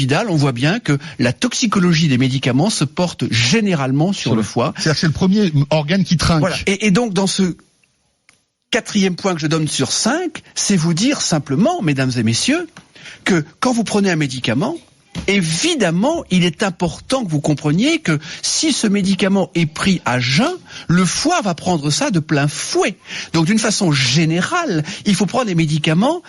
Vidal, on voit bien que la toxicologie des médicaments se porte généralement sur le foie. C'est-à-dire que c'est le premier organe qui trinque. Voilà. Et donc, dans ce 4e point que je donne sur 5, c'est vous dire simplement, mesdames et messieurs, que quand vous prenez un médicament, évidemment, il est important que vous compreniez que si ce médicament est pris à jeun, le foie va prendre ça de plein fouet. Donc, d'une façon générale, il faut prendre des médicaments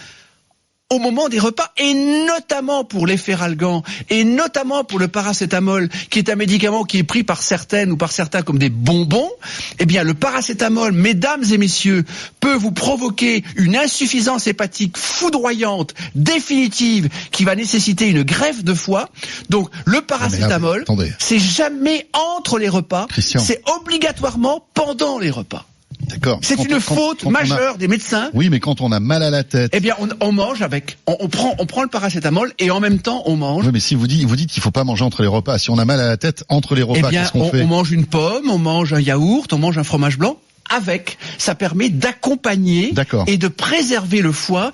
au moment des repas, et notamment pour les feralgan, et notamment pour le paracétamol, qui est un médicament qui est pris par certaines ou par certains comme des bonbons. Eh bien, le paracétamol, mesdames et messieurs, peut vous provoquer une insuffisance hépatique foudroyante, définitive, qui va nécessiter une greffe de foie. Donc, le paracétamol, c'est jamais entre les repas, c'est obligatoirement pendant les repas. D'accord. C'est une faute majeure des médecins. Oui, mais quand on a mal à la tête. Eh bien, on mange avec. On prend le paracétamol et en même temps on mange. Oui, mais si vous dites qu'il faut pas manger entre les repas. Si on a mal à la tête entre les repas, qu'est-ce qu'on fait ? On mange une pomme, on mange un yaourt, on mange un fromage blanc. Avec, ça permet d'accompagner et de préserver le foie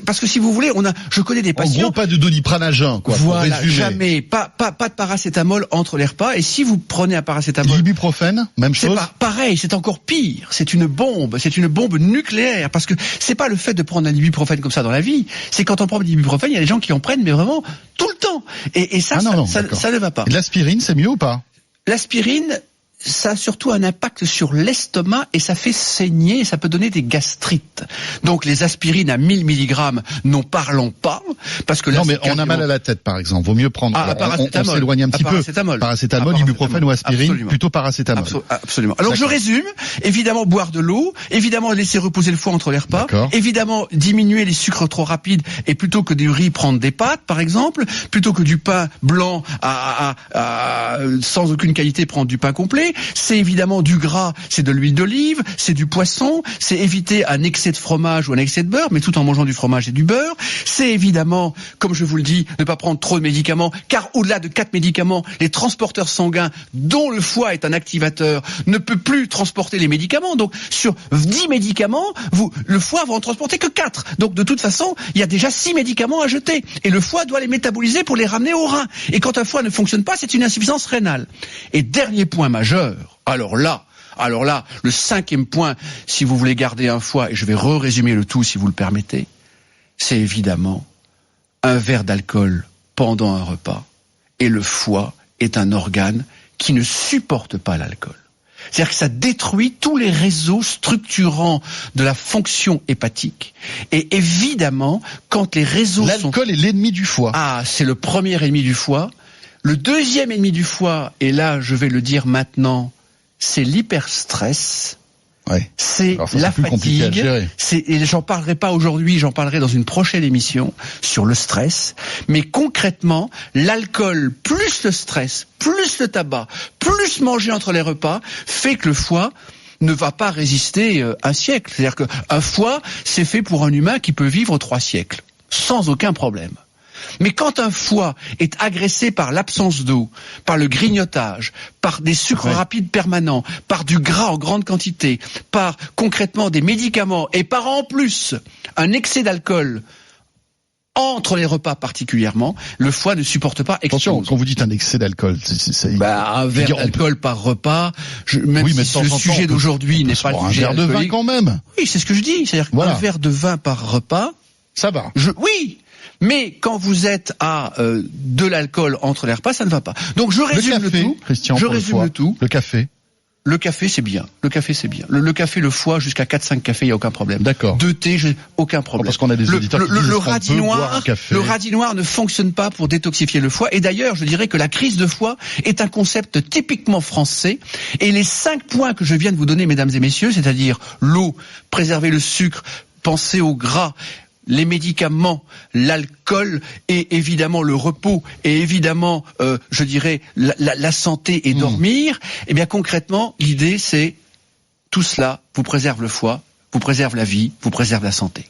parce que si vous voulez, je connais des patients. En gros, pas de Doliprane à jeun, quoi. Voilà, jamais, pas de paracétamol entre les repas. Et si vous prenez un paracétamol, l'ibuprofène, même chose. C'est pareil, c'est encore pire. C'est une bombe nucléaire parce que c'est pas le fait de prendre un ibuprofène comme ça dans la vie. C'est quand on prend de l'ibuprofène, il y a des gens qui en prennent, mais vraiment tout le temps. Et ça, ça ne va pas. L'aspirine, c'est mieux ou pas ? L'aspirine, ça a surtout un impact sur l'estomac et ça fait saigner et ça peut donner des gastrites. Donc les aspirines à 1000 mg, n'en parlons pas, parce que là, non, mais on a mal à la tête, par exemple. Vaut mieux prendre. On s'éloigne un petit peu. Paracétamol, ibuprofène ou aspirine, absolument. Plutôt paracétamol. Absolument. Alors je résume. Évidemment, boire de l'eau. Évidemment, laisser reposer le foie entre les repas. Évidemment, diminuer les sucres trop rapides et plutôt que du riz, prendre des pâtes, par exemple. Plutôt que du pain blanc sans aucune qualité, prendre du pain complet. C'est évidemment du gras, c'est de l'huile d'olive, c'est du poisson, c'est éviter un excès de fromage ou un excès de beurre, mais tout en mangeant du fromage et du beurre. C'est évidemment, comme je vous le dis, ne pas prendre trop de médicaments, car au-delà de 4 médicaments, les transporteurs sanguins, dont le foie est un activateur, ne peut plus transporter les médicaments. Donc, sur 10 médicaments, le foie va en transporter que 4. Donc, de toute façon, il y a déjà 6 médicaments à jeter. Et le foie doit les métaboliser pour les ramener au rein. Et quand un foie ne fonctionne pas, c'est une insuffisance rénale. Et dernier point majeur, alors là, le 5e point, si vous voulez garder un foie, et je vais résumer le tout si vous le permettez, c'est évidemment un verre d'alcool pendant un repas. Et le foie est un organe qui ne supporte pas l'alcool. C'est-à-dire que ça détruit tous les réseaux structurants de la fonction hépatique. Et évidemment, quand les réseaux L'alcool est l'ennemi du foie. Ah, c'est le premier ennemi du foie. Le deuxième ennemi du foie, et là je vais le dire maintenant, c'est l'hyperstress, c'est la fatigue, et j'en parlerai pas aujourd'hui, j'en parlerai dans une prochaine émission sur le stress, mais concrètement, l'alcool plus le stress, plus le tabac, plus manger entre les repas, fait que le foie ne va pas résister un siècle. C'est-à-dire qu'un foie, c'est fait pour un humain qui peut vivre 3 siècles, sans aucun problème. Mais quand un foie est agressé par l'absence d'eau, par le grignotage, par des sucres rapides permanents, par du gras en grande quantité, par concrètement des médicaments et par en plus un excès d'alcool entre les repas particulièrement, le foie ne supporte pas. Attention, quand vous dites un excès d'alcool, un verre d'alcool par repas, même si le sujet d'aujourd'hui n'est pas le sujet un verre de vin quand même. Oui, c'est ce que je dis, c'est-à-dire qu'un verre de vin par repas, ça va. Oui. Mais quand vous êtes à de l'alcool entre les repas, ça ne va pas. Donc je résume le tout. Christian, je résume le tout. Le café. Le café, c'est bien. Le café, c'est bien. Le café, le foie, jusqu'à 4-5 cafés, il n'y a aucun problème. D'accord. 2 thés, aucun problème. Parce qu'on a des auditeurs qui disent le radis noir ne fonctionne pas pour détoxifier le foie. Et d'ailleurs, je dirais que la crise de foie est un concept typiquement français. Et les 5 points que je viens de vous donner, mesdames et messieurs, c'est-à-dire l'eau, préserver le sucre, penser au gras, les médicaments, l'alcool et évidemment le repos et évidemment, je dirais, la santé et dormir, eh bien concrètement, l'idée c'est tout cela vous préserve le foie, vous préserve la vie, vous préserve la santé.